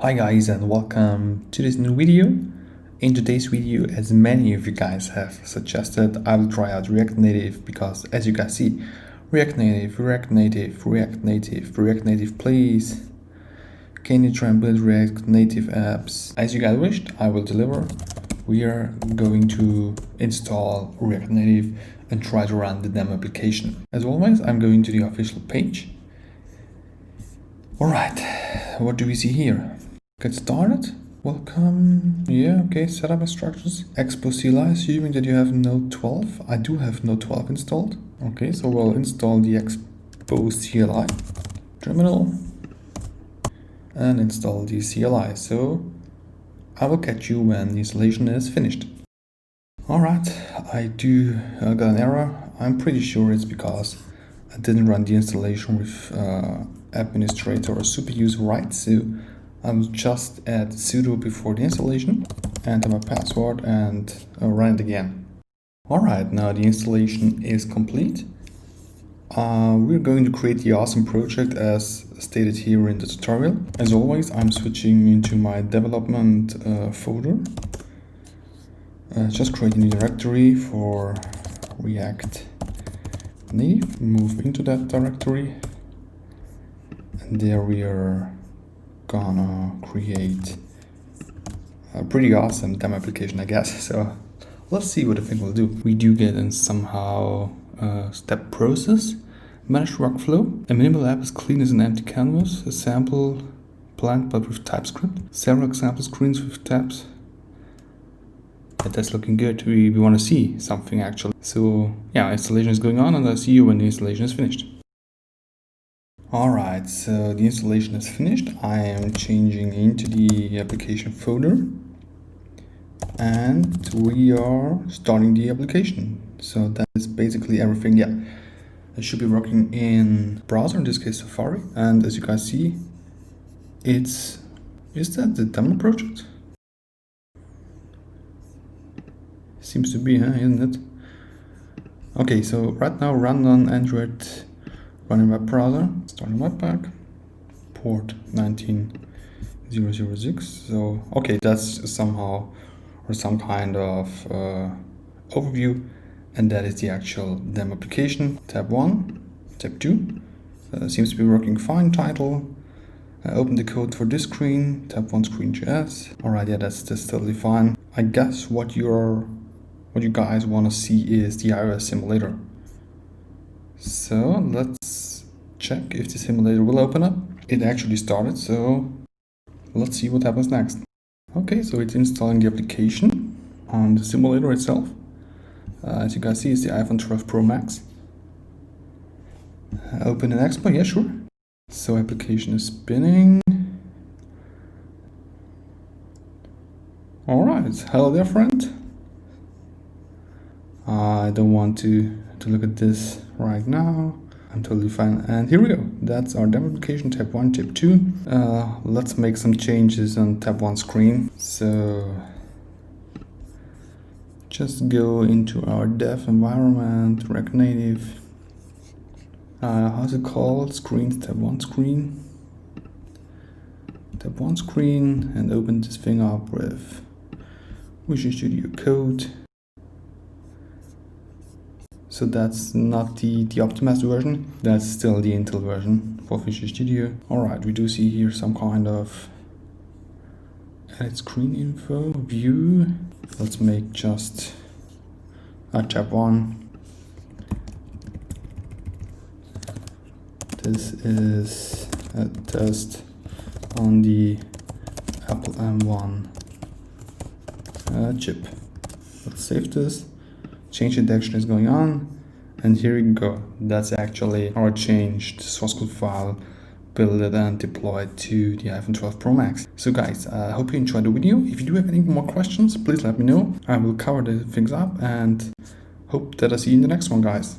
Hi guys and welcome to this new video. In today's video, as many of you guys have suggested, I will try out React Native because as you guys see, React Native, React Native, React Native, React Native please. Can you try and build React Native apps? As you guys wished, I will deliver. We are going to install React Native and try to run the demo application. As always, I'm going to the official page. Alright, what do we see here? Get started. Welcome. Yeah, okay, setup instructions. Expose CLI, assuming that you have Node 12. I do have Node 12 installed. Okay, so we'll install the Expose CLI terminal and install the CLI. So I will catch you when the installation is finished. Alright, I got an error. I'm pretty sure it's because I didn't run the installation with administrator or super user rights. So I will just add sudo before the installation, enter my password and run it again. Alright, now the installation is complete. We're going to create the awesome project as stated here in the tutorial. As always, I'm switching into my development folder. Just create a new directory for React Native, move into that directory, and there we are gonna create a pretty awesome demo application, I guess. So let's see what the thing will do. We do get in somehow step process, manage workflow. A minimal app as clean as an empty canvas, a sample blank but with TypeScript, several example screens with tabs. That's looking good. We want to see something actually. So yeah, installation is going on and I'll see you when the installation is finished. Alright, so the installation is finished. I am changing into the application folder and we are starting the application. So that is basically everything. Yeah, it should be working in browser, in this case Safari. And as you guys see, is that the demo project? Seems to be, isn't it? Okay, so right now run on Android, running web browser, starting webpack, port 19006. So okay, that's somehow or some kind of overview, and that is the actual demo application. Tab 1, tab 2 seems to be working fine. Title, open the code for this screen, tab 1 screen.js. Alright, yeah, that's totally fine. I guess what you guys want to see is the iOS simulator. So let's check if the simulator will open up. It actually started, so let's see what happens next. Okay, so it's installing the application on the simulator itself. As you guys see, it's the iPhone 12 Pro Max. Open an Expo, yeah, sure. So application is spinning. Alright, hello there, friend. I don't want to look at this right now. I'm totally fine. And here we go. That's our demo application, tab 1, tab 2. Let's make some changes on tab 1 screen. So just go into our dev environment, React Native. How's it called? Screens, tab 1 screen. Tab 1 screen and open this thing up with Visual Studio Code. So that's not the optimized version, that's still the Intel version for Visual Studio. Alright, we do see here some kind of edit screen info, view. Let's make just a tab 1. This is a test on the Apple M1 chip. Let's save this. Change detection is going on, and here we go. That's actually our changed source code file, built it and deployed to the iPhone 12 Pro Max. So guys, I hope you enjoyed the video. If you do have any more questions, please let me know. I will cover the things up and hope that I see you in the next one, guys.